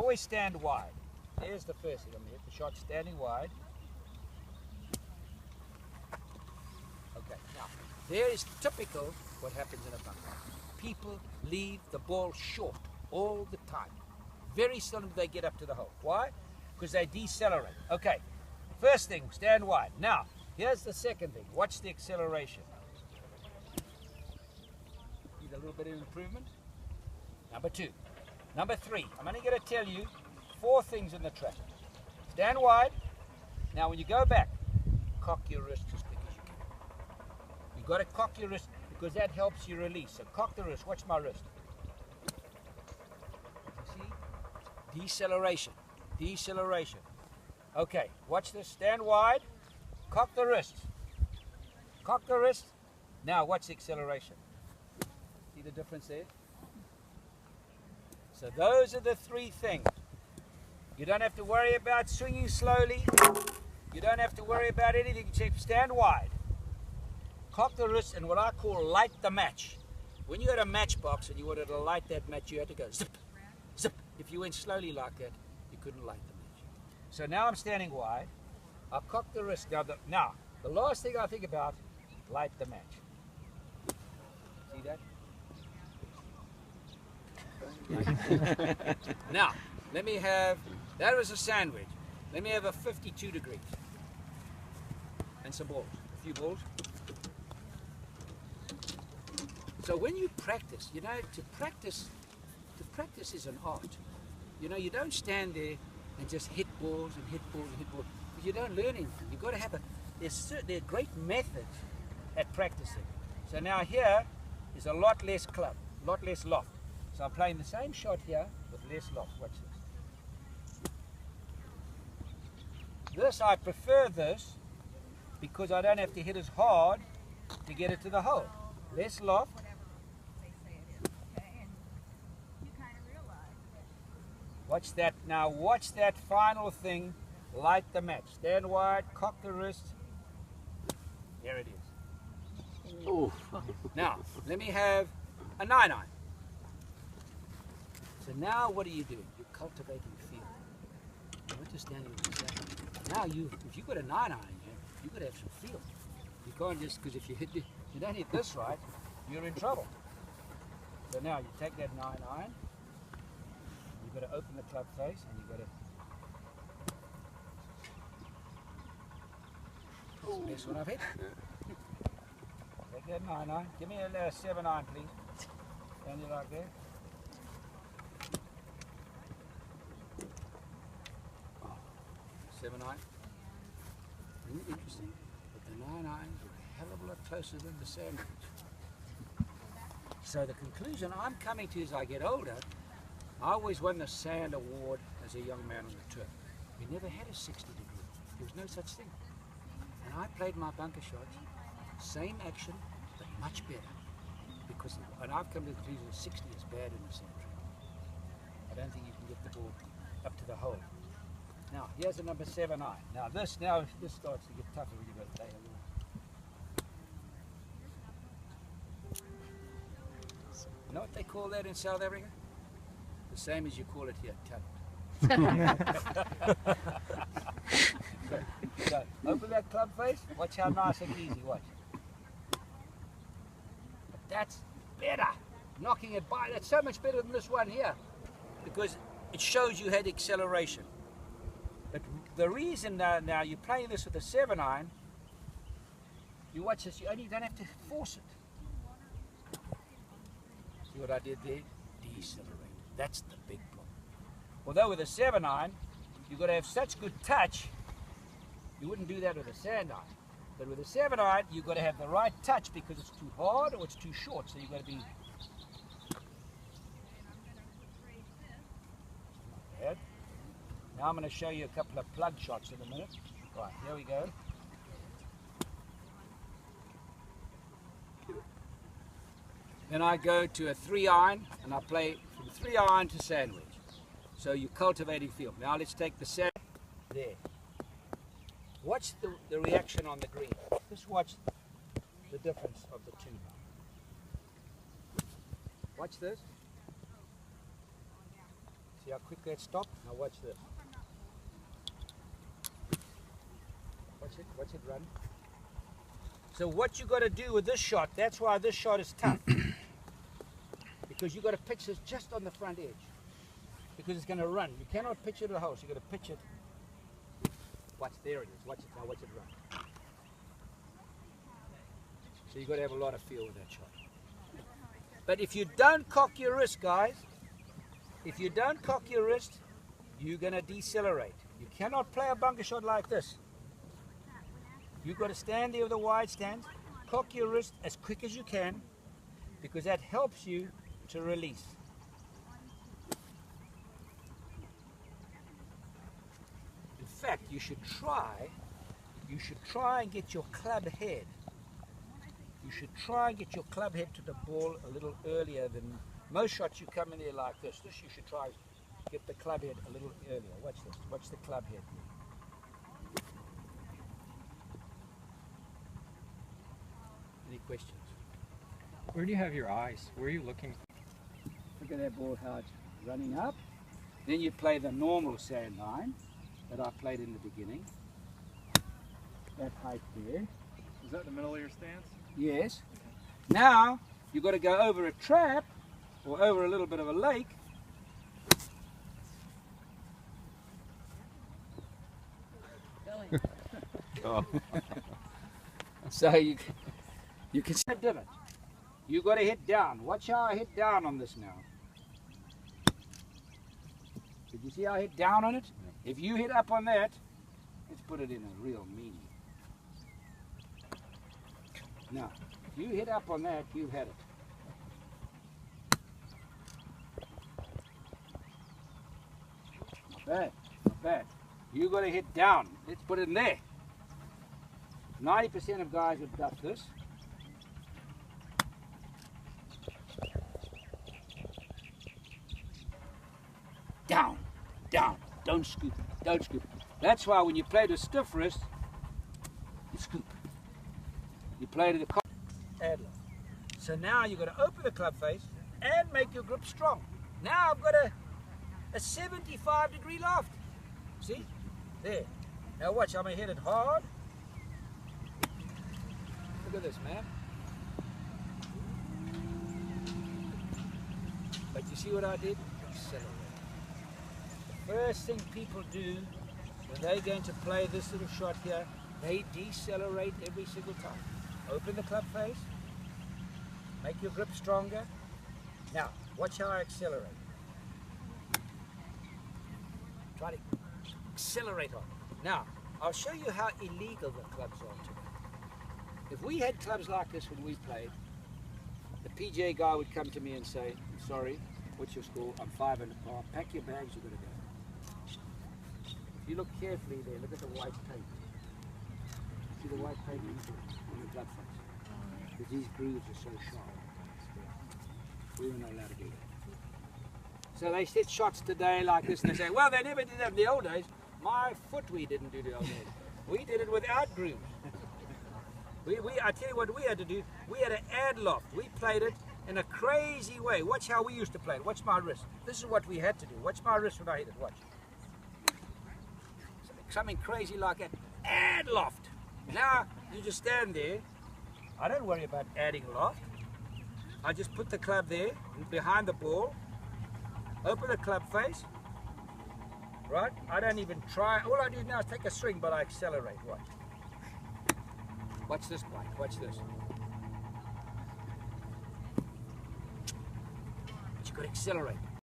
always stand wide. There's the first thing. I'm going to hit the shot standing wide. Okay, now, there is typical what happens in a bunker. People leave the ball short all the time. Very seldom do they get up to the hole. Why? Because they decelerate. Okay, first thing, stand wide. Now, here's the second thing. Watch the acceleration. Need a little bit of improvement. Number 2. Number 3, I'm only going to tell you 4 things in the track. Stand wide. Now, when you go back, cock your wrist as quick as you can. You've got to cock your wrist because that helps you release. So cock the wrist. Watch my wrist. See? Deceleration. Deceleration. Okay, watch this. Stand wide. Cock the wrist. Cock the wrist. Now, watch the acceleration. See the difference there? So those are the 3 things. You don't have to worry about swinging slowly. You don't have to worry about anything. Except stand wide. Cock the wrist and what I call light the match. When you had a matchbox and you wanted to light that match, you had to go zip, zip. If you went slowly like that, you couldn't light the match. So now I'm standing wide. I'll cock the wrist. Now, the last thing I think about, light the match. See that? Now, let me have, that was a sandwich. Let me have a 52 degrees. And some balls, a few balls. So when you practice, you know, to practice is an art. You know, you don't stand there and just hit balls and hit balls and hit balls. You don't learn anything. You've got to have there are great methods at practicing. So now here is a lot less club, a lot less loft. So I'm playing the same shot here with less loft. Watch this. I prefer this because I don't have to hit as hard to get it to the hole. Less loft. Watch that. Now watch that final thing. Light the match. Stand wide, cock the wrist. There it is. Ooh. Now, let me have a 9-iron. So now what are you doing? You're cultivating feel. You're not just standing with the Now if you've got a 9-iron here, you've got to have some feel. You can't just, because if you don't hit this right, you're in trouble. So now you take that 9-iron, you've got to open the club face and you've got to That's the best one I've hit. Take that 9-iron. Give me a 7-iron, please. Stand it like that. Oh, 7-iron. Isn't it interesting? But the 9-irons are a hell of a lot closer than the sandwich. So the conclusion I'm coming to as I get older, I always won the Sand Award as a young man on the tour. We never had a 60 degree. There was no such thing. And I played my bunker shots, same action, but much better. And I've come to the conclusion that 60 is bad in the sand track. I don't think you can get the ball up to the hole. Now, here's a number 7-iron. Now this starts to get tougher when you've got to play a little. You know what they call that in South Africa? The same as you call it here, talent. So, open that club face, watch how nice and easy, watch. But that's better, knocking it by, that's so much better than this one here, because it shows you had acceleration. But the reason now you're playing this with a 7-iron, you watch this, you only don't have to force it. See what I did there? Decelerate. That's the big problem. Although with a 7-iron, you've got to have such good touch, you wouldn't do that with a sand iron. But with a 7-iron, you've got to have the right touch because it's too hard or it's too short. So you've got to be... Bad. Now I'm going to show you a couple of plug shots in a minute. Right, here we go. Then I go to a 3-iron and I play from 3-iron to sandwich. So you're cultivating field. Now let's take the sand there. Watch the reaction on the green. Just watch the difference of the two. Watch this. See how quick that stopped? Now watch this. Watch it run. So what you got to do with this shot, that's why this shot is tough. Because you got to pitch this just on the front edge. Because it's going to run. You cannot pitch it at the house. You got to pitch it. Watch, there it is. Watch it now. Watch it run. So you got to have a lot of feel with that shot. But if you don't cock your wrist, guys, if you don't cock your wrist, you're going to decelerate. You cannot play a bunker shot like this. You've got to stand there with a wide stance, cock your wrist as quick as you can, because that helps you to release. In fact, you should try and get your club head. You should try and get your club head to the ball a little earlier than most shots. You come in there like this. This you should try get the club head a little earlier. Watch this. Watch the club head. Any questions? Where do you have your eyes? Where are you looking? Look at that ball, how it's running up. Then you play the normal sand line that I played in the beginning. That height there. Is that the middle of your stance? Yes. Now you've got to go over a trap or over a little bit of a lake. Oh. So you can see a divot. You got to hit down. Watch how I hit down on this now. Did you see how I hit down on it? If you hit up on that, let's put it in a real meanie. Now, if you hit up on that, you've had it. Not bad, not bad. You got to hit down. Let's put it in there. 90% of guys have ducked this. Down, down, don't scoop, don't scoop. That's why when you play the stiff wrist, you scoop. You play to the Adler. So now you've got to open the club face and make your grip strong. Now I've got a 75-degree loft. See? There. Now watch, I'm going to hit it hard. Look at this, man. But you see what I did? Accelerate. The first thing people do when they're going to play this little shot here, they decelerate every single time. Open the club face, make your grip stronger. Now, watch how I accelerate. Try to accelerate on. Now, I'll show you how illegal the clubs are today. If we had clubs like this when we played, the PGA guy would come to me and say, "I'm sorry, what's your score? I'm 5 under par. Pack your bags, you've got to go." If you look carefully there, look at the white paint. See the white paint on the club face? Because these grooves are so sharp. We were not allowed to do that. So they set shots today like this and they say, well, they never did that in the old days. My foot we didn't do the old days. We did it without grooves. I tell you what we had to do. We had an ad loft. We played it in a crazy way. Watch how we used to play it. Watch my wrist. This is what we had to do. Watch my wrist when I hit it. Watch. Something crazy like an ad loft. Now you just stand there. I don't worry about adding loft. I just put the club there behind the ball. Open the club face. Right? I don't even try. All I do now is take a swing, but I accelerate. Watch. Watch this, Mike. Watch this. But you got to accelerate.